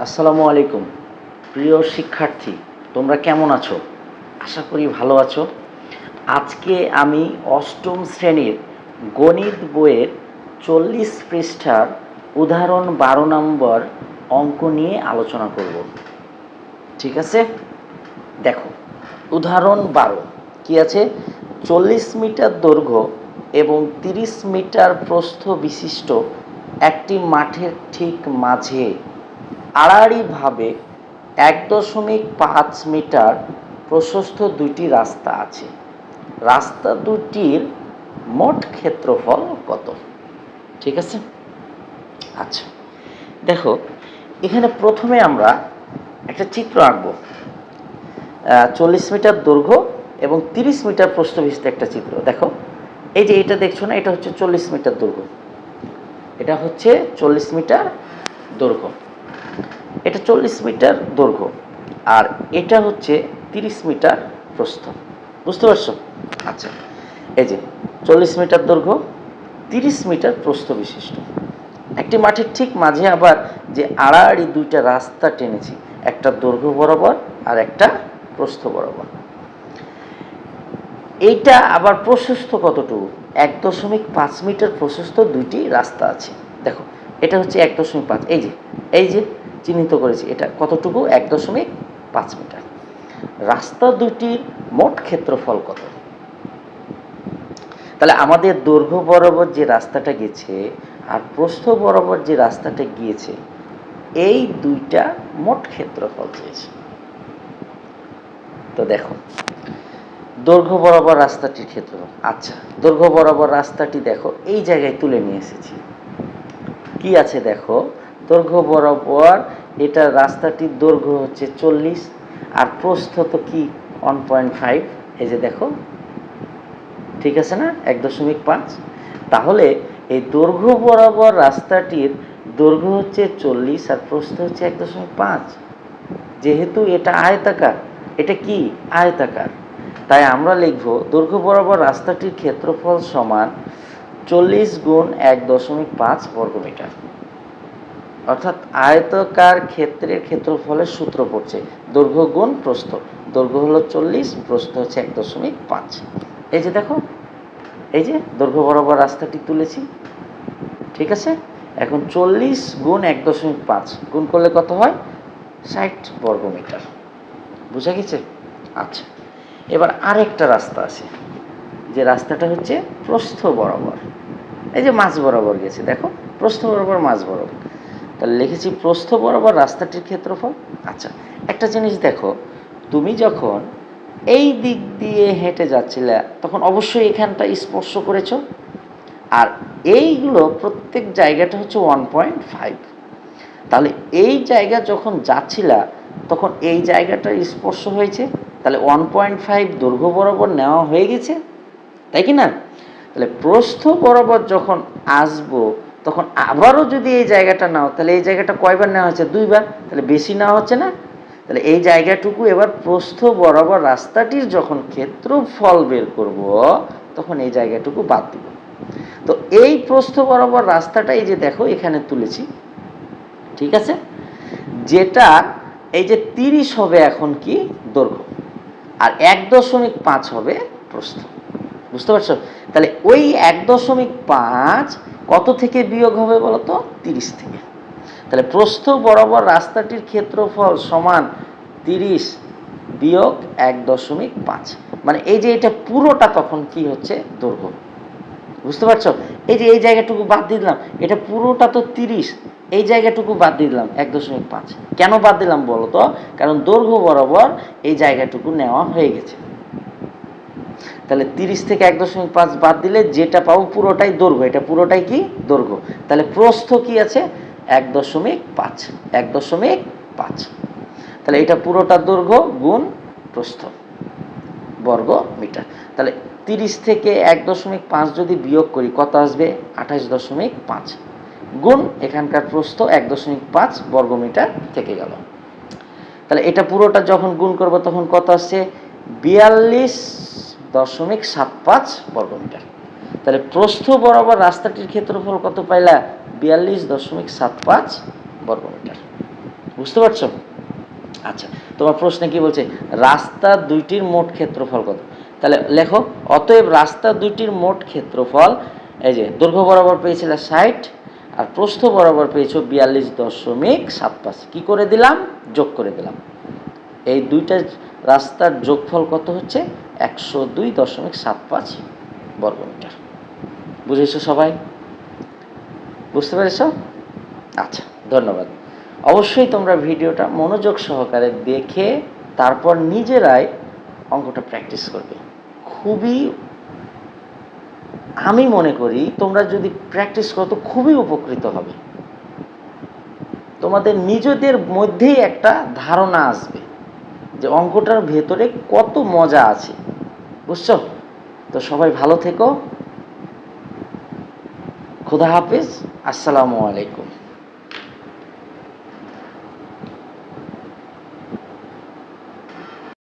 আসসালামু আলাইকুম প্রিয় শিক্ষার্থী, তোমরা কেমন আছো? আশা করি ভালো আছো। আজকে আমি অষ্টম শ্রেণীর গণিত বইয়ের 40 পৃষ্ঠার উদাহরণ 12 নম্বর অঙ্ক নিয়ে আলোচনা করব। ঠিক আছে, দেখো উদাহরণ 12 কি আছে। 40 মিটার দৈর্ঘ্য এবং 30 মিটার প্রস্থ বিশিষ্ট একটি মাঠের ঠিক মাঝে আড়াআড়িভাবে 1.5 মিটার প্রশস্ত দুটি রাস্তা আছে। রাস্তা দুটির মোট ক্ষেত্রফল কত? ঠিক আছে, আচ্ছা দেখো এখানে প্রথমে আমরা একটা চিত্র আঁকব। 40 মিটার দৈর্ঘ্য এবং 30 মিটার প্রস্থ বিশিষ্ট একটা চিত্র। দেখো এই যে এটা দেখছো না, এটা হচ্ছে 40 মিটার দৈর্ঘ্য, এটা হচ্ছে 40 মিটার দৈর্ঘ্য, এটা 40 মিটার দৈর্ঘ্য, আর এটা হচ্ছে 30 মিটার প্রস্থ। বুঝতে পারছো? আচ্ছা, এই যে 40 মিটার দৈর্ঘ্য, 30 মিটার প্রস্থ বিশিষ্ট একটি মাঠের ঠিক মাঝে আবার যে আড়াআড়ি দুইটা রাস্তা টেনেছি, একটা দৈর্ঘ্য বরাবর আর একটা প্রস্থ বরাবর। এইটা আবার প্রশস্ত কতটুকু? 1.5 মিটার প্রশস্ত দুইটি রাস্তা আছে। দেখো এটা হচ্ছে 1.5, এই যে চিহ্নিত করেছি, এটা কতটুকু? 1.5 মিটার। রাস্তা দুটির মোট ক্ষেত্রফল কত? তাহলে আমাদের দৈর্ঘ্য বরাবর যে রাস্তাটা গেছে আর প্রস্থ বরাবর যে রাস্তাটা গিয়েছে, এই দুইটা মোট ক্ষেত্রফল চেয়েছে। তো দেখো দৈর্ঘ্য বরাবর রাস্তাটির ক্ষেত্রফল। আচ্ছা, দৈর্ঘ্য বরাবর রাস্তাটি দেখো এই জায়গায় তুলে নিয়ে এসেছি। কি আছে দেখো, দৈর্ঘ্য বরাবর এটা রাস্তাটির দৈর্ঘ্য হচ্ছে 40 আর প্রস্থ তো কি 1.5। এই যে দেখো, ঠিক আছে না, 1.5। তাহলে এই দৈর্ঘ্য বরাবর রাস্তাটির দৈর্ঘ্য হচ্ছে 40 আর প্রস্থ হচ্ছে 1.5। যেহেতু এটা আয়তাকার, এটা কি আয়তাকার, তাই আমরা লিখব দৈর্ঘ্য বরাবর রাস্তাটির ক্ষেত্রফল সমান 40 গুণ 1.5 বর্গমিটার। অর্থাৎ আয়তাকার ক্ষেত্রের ক্ষেত্রফলের সূত্র পড়ছে দৈর্ঘ্য গুণ প্রস্থ। দৈর্ঘ্য হলো 40, প্রস্থ হচ্ছে 1.5। এই যে দেখো, এই যে দৈর্ঘ্য বরাবর রাস্তাটি তুলেছি, ঠিক আছে। এখন 40 গুণ 1.5 গুণ করলে কত হয়? 60 বর্গমিটার। বুঝা গেছে? আচ্ছা, এবার আরেকটা রাস্তা আছে, যে রাস্তাটা হচ্ছে প্রস্থ বরাবর, এই যে মাঝ বরাবর গেছে, দেখো প্রস্থ বরাবর মাঝ বরাবর। তাহলে লিখেছি প্রস্থ বরাবর রাস্তাটির ক্ষেত্রফল। আচ্ছা, একটা জিনিস দেখো, তুমি যখন এই দিক দিয়ে হেঁটে যাচ্ছিলে তখন অবশ্যই এখানটা স্পর্শ করেছো, আর এইগুলো প্রত্যেক জায়গাটা হচ্ছে 1.5। তাহলে এই জায়গা যখন যাচ্ছিলা তখন এই জায়গাটা স্পর্শ হয়েছে, তাহলে 1.5 দৈর্ঘ্য বরাবর নেওয়া হয়ে গেছে, তাই কি না? তাহলে প্রস্থ বরাবর যখন আসবো তখন আবারও যদি এই জায়গাটা নাও, তাহলে এই জায়গাটা কয়বার নেওয়া হচ্ছে? 2বার, তাহলে বেশি নেওয়া হচ্ছে না? তাহলে এই জায়গাটুকু এবার প্রস্থ বরাবর রাস্তাটির যখন ক্ষেত্রফল বের করব তখন এই জায়গাটুকু বাদ দিব। তো এই প্রস্থ বরাবর রাস্তাটা এই যে দেখো এখানে তুলেছি, ঠিক আছে, যেটা এই যে 30 হবে এখন কি দৈর্ঘ্য, আর 1.5 হবে প্রস্থ। বুঝতে পারছো? তাহলে ওই 1.5 কত থেকে বিয়োগ হবে বলো তো? 30 থেকে। তাহলে প্রস্থ বরাবর রাস্তাটির ক্ষেত্রফল সমান 30 বিয়োগ 1.5, মানে এই যে এটা পুরোটা তখন কি হচ্ছে? দৈর্ঘ্য। বুঝতে পারছো? এই যে এই জায়গাটুকু বাদ দিলাম, এটা পুরোটা তো 30, এই জায়গাটুকু বাদ দিলাম 1.5। কেন বাদ দিলাম বলো তো? কারণ দৈর্ঘ্য বরাবর এই জায়গাটুকু নেওয়া হয়ে গেছে। তাহলে 30 থেকে 1.5 বাদ দিলে যেটা পাবো পুরোটাই দৈর্ঘ্য, এটা পুরোটাই কি? দৈর্ঘ্য। তাহলে প্রস্থ কি আছে? 1.5, 1.5। তাহলে এটা পুরোটা দৈর্ঘ্য গুণ প্রস্থ বর্গ মিটার। তাহলে 30 থেকে 1.5 যদি বিয়োগ করি কত আসবে? 28.5 গুণ এখানকার প্রস্থ 1.5 বর্গমিটার থেকে গেল। তাহলে এটা পুরোটা যখন গুণ করব তখন কত আসছে? 42.75 বর্গমিটার। তাহলে প্রস্থ বরাবর রাস্তাটির ক্ষেত্রফল কত পাইলা? 42.75 বর্গমিটার। বুঝতে পারছো? আচ্ছা, তোমার প্রশ্নে কি বলছে? রাস্তা দুইটির মোট ক্ষেত্রফল কত? তাহলে লেখো, অতএব রাস্তা দুইটির মোট ক্ষেত্রফল, এই যে দৈর্ঘ্য বরাবর পেয়েছিলে 60 আর প্রস্থ বরাবর পেয়েছো 42.75। কি করে দিলাম? যোগ করে দিলাম। এই দুইটা রাস্তার যোগফল কত হচ্ছে? 102.75 বর্গমিটার। বুঝেছো সবাই? বুঝতে পেরেছ? আচ্ছা, ধন্যবাদ। অবশ্যই তোমরা ভিডিওটা মনোযোগ সহকারে দেখে তারপর নিজেরাই অঙ্কটা প্র্যাকটিস করবে। খুবই, আমি মনে করি তোমরা যদি প্র্যাকটিস করো তো খুবই উপকৃত হবে। তোমাদের নিজেদের মধ্যেই একটা ধারণা আসবে যে অঙ্কটার ভেতরে কত মজা আছে। বুঝছো? তো সবাই ভালো থেকো। খুদা হাফেজ। আসসালামু আলাইকুম।